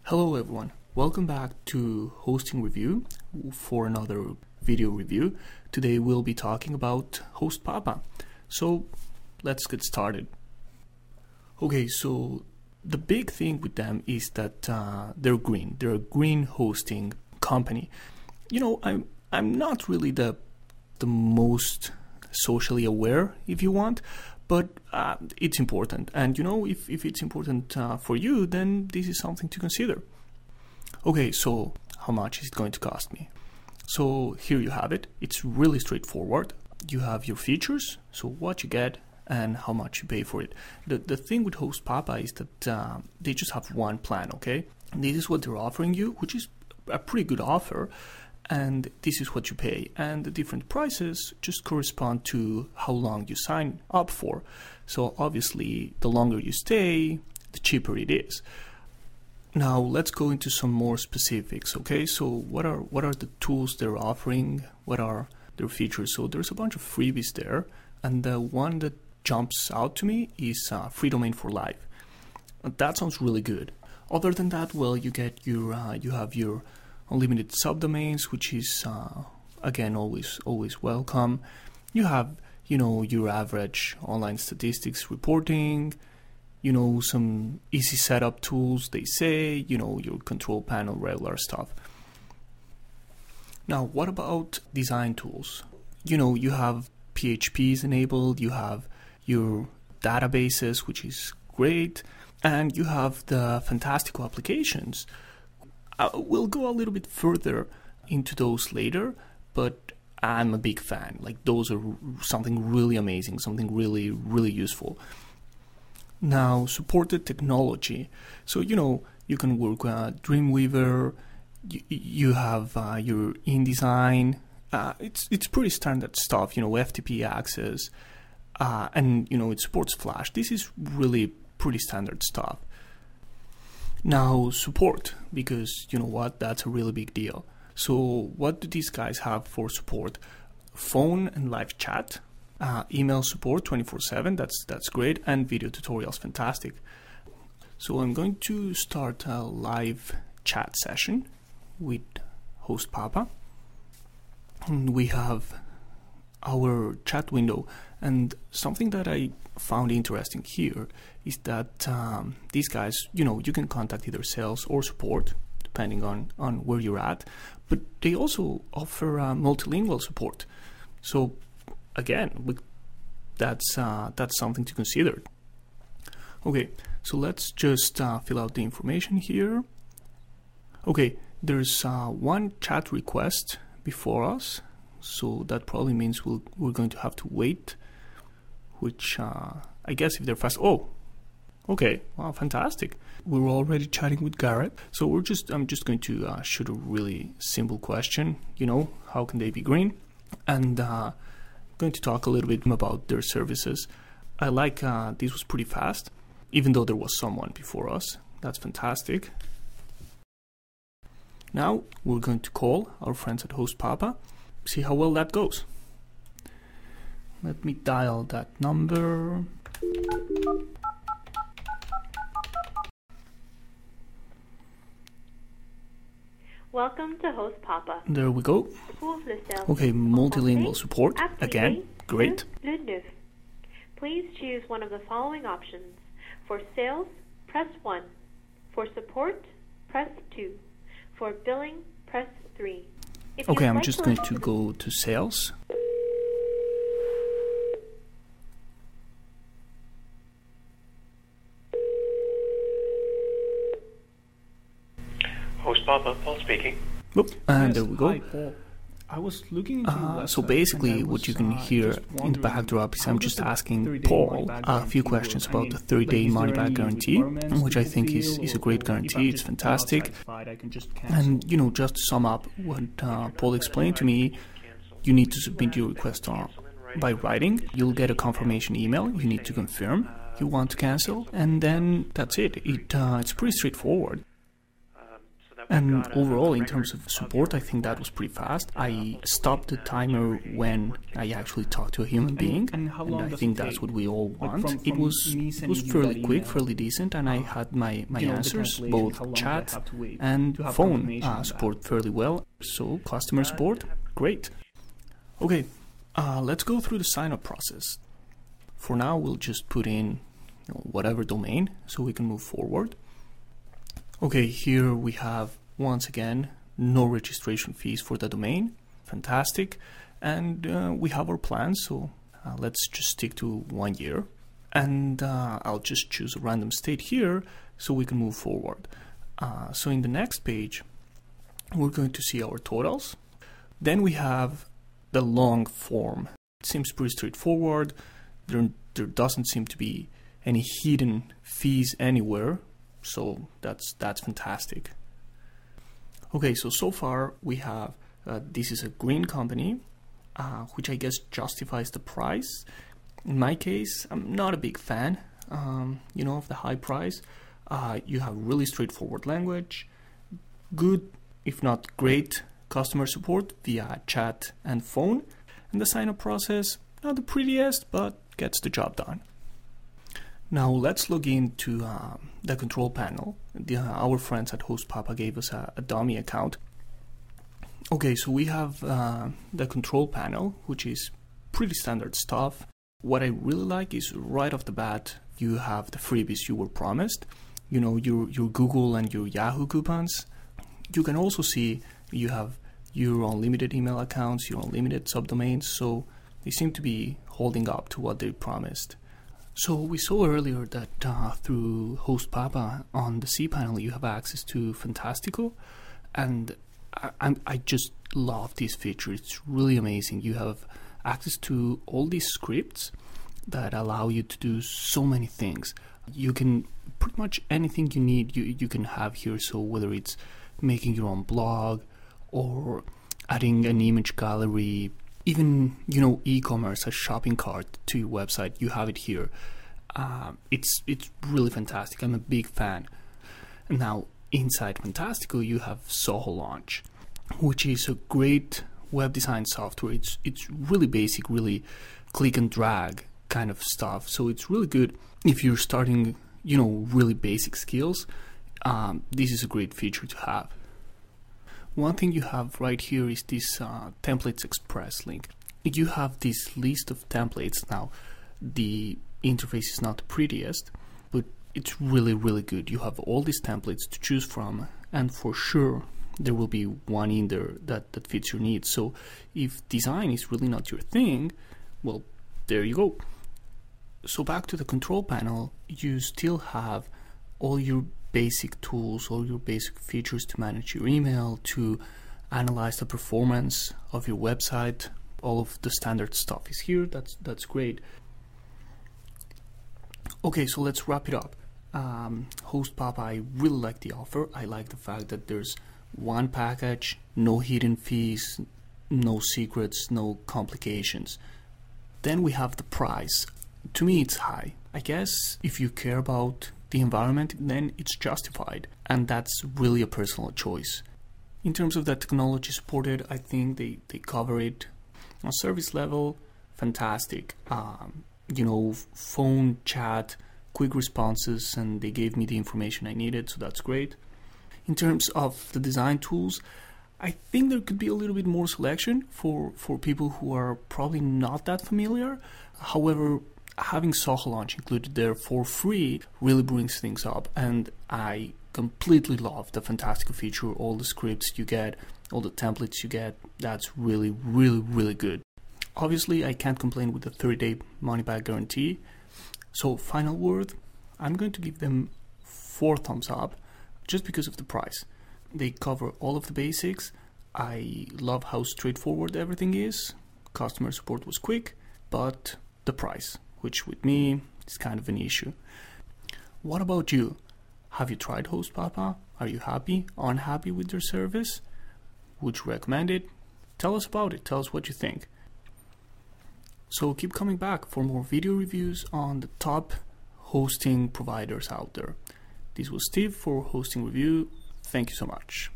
Hello everyone, welcome back to Hosting Review for another video review. Today we'll be talking about HostPapa. So let's get started. Okay, so the big thing with them is that they're green. They're a green hosting company. You know, I'm not really the most socially aware, if you want, but it's important. And you know, if it's important for you, then this is something to consider. Okay, so how much is it going to cost me? So here you have it. It's really straightforward. You have your features, so what you get and how much you pay for it. The thing with HostPapa is that they just have one plan, okay? This is what they're offering you, which is a pretty good offer, and this is what you pay. And the different prices just correspond to how long you sign up for. So obviously, the longer you stay, the cheaper it is. Now let's go into some more specifics, okay? So what are the tools they're offering? What are their features? So there's a bunch of freebies there, and the one that jumps out to me is free domain for life. That sounds really good. Other than that, well, you get your you have your unlimited subdomains, which is again always welcome. You have, you know, your average online statistics reporting, you know, some easy setup tools, they say, you know, your control panel, regular stuff. Now, what about design tools? You know, you have PHPs enabled, you have your databases, which is great, and you have the fantastical applications. We'll go a little bit further into those later, but I'm a big fan. Like, those are something really amazing, something really, really useful. Now, supported technology. So, you know, you can work Dreamweaver, you have your InDesign. It's pretty standard stuff, you know, FTP access, and, you know, it supports Flash. This is really pretty standard stuff. Now, support, because you know what, that's a really big deal. So what do these guys have for support? Phone and live chat, email support 24/7, that's great, and video tutorials, fantastic. So I'm going to start a live chat session with HostPapa. And we have our chat window, and something that I found interesting here is that these guys, you know, you can contact either sales or support depending on where you're at, but they also offer multilingual support. So again, that's something to consider. Okay, so let's just fill out the information here. Okay, there's one chat request before us, so that probably means we're going to have to wait, which I guess if they're fast. Oh, okay, wow, fantastic. We're already chatting with Garrett. So I'm just going to shoot a really simple question, you know, how can they be green? And I'm going to talk a little bit about their services. I like this was pretty fast, even though there was someone before us. That's fantastic. Now we're going to call our friends at HostPapa, see how well that goes. Let me dial that number. Welcome to HostPapa. There we go. Okay, multilingual support. Again, great. Please choose one of the following options. For sales, press 1. For support, press 2. For billing, press 3. Okay, I'm just going to go to sales. HostPapa, Paul speaking. Oop, and there we go. Hi, Paul. I was looking into So basically what you can hear in the backdrop is I'm just asking Paul a few questions about the 30-day money-back guarantee, which I think is a great guarantee. It's fantastic. And, you know, just to sum up what Paul explained to me, you need to submit your request by writing. You'll get a confirmation email. You need to confirm you want to cancel, and then that's it. It's pretty straightforward. And overall, in terms of support, I think that was pretty fast. I stopped the timer when I actually talked to a human being, and I think that's what we all want. It was fairly quick, fairly decent, and I had my answers, both chat and phone support fairly well. So customer support, great. Okay, let's go through the sign-up process. For now, we'll just put in whatever domain so we can move forward. Okay, here we have, once again, no registration fees for the domain. Fantastic. And we have our plans, so let's just stick to 1 year. And I'll just choose a random state here so we can move forward. So in the next page, we're going to see our totals. Then we have the long form. It seems pretty straightforward. There doesn't seem to be any hidden fees anywhere. So that's fantastic. Okay, so far we have, this is a green company, which I guess justifies the price. In my case, I'm not a big fan, of the high price. You have really straightforward language, good, if not great, customer support via chat and phone, and the sign-up process, not the prettiest, but gets the job done. Now let's log into the control panel. Our friends at HostPapa gave us a dummy account. Okay, so we have the control panel, which is pretty standard stuff. What I really like is right off the bat, you have the freebies you were promised. Your Google and your Yahoo coupons. You can also see you have your unlimited email accounts, your unlimited subdomains, so they seem to be holding up to what they promised. So we saw earlier that through HostPapa on the cPanel you have access to Fantastico, and I just love this feature. It's really amazing. You have access to all these scripts that allow you to do so many things. You can pretty much anything you need you can have here. So whether it's making your own blog or adding an image gallery, even e-commerce, a shopping cart to your website, you have it here. It's really fantastic. I'm a big fan. And now inside Fantastico you have Soho Launch, which is a great web design software. It's really basic, really click and drag kind of stuff. So it's really good if you're starting really basic skills. This is a great feature to have. One thing you have right here is this Templates Express link. You have this list of templates. Now, the interface is not the prettiest, but it's really, really good. You have all these templates to choose from, and for sure there will be one in there that fits your needs. So if design is really not your thing, well, there you go. So back to the control panel, you still have all your basic tools, all your basic features to manage your email, to analyze the performance of your website. All of the standard stuff is here. That's great. Okay, so let's wrap it up. HostPapa, I really like the offer. I like the fact that there's one package, no hidden fees, no secrets, no complications. Then we have the price. To me, it's high. I guess if you care about the environment, then it's justified, and that's really a personal choice. In terms of the technology supported, I think they cover it. On service level, fantastic. Phone, chat, quick responses, and they gave me the information I needed, so that's great. In terms of the design tools, I think there could be a little bit more selection for people who are probably not that familiar. However, having Soho Launch included there for free really brings things up, and I completely love the Fantastico feature. All the scripts you get, all the templates you get, that's really, really, really good. Obviously, I can't complain with the 30-day money-back guarantee. So final word, I'm going to give them 4 thumbs up just because of the price. They cover all of the basics. I love how straightforward everything is. Customer support was quick, but the price, which with me is kind of an issue. What about you? Have you tried HostPapa? Are you happy, unhappy with their service? Would you recommend it? Tell us about it. Tell us what you think. So keep coming back for more video reviews on the top hosting providers out there. This was Steve for Hosting Review. Thank you so much.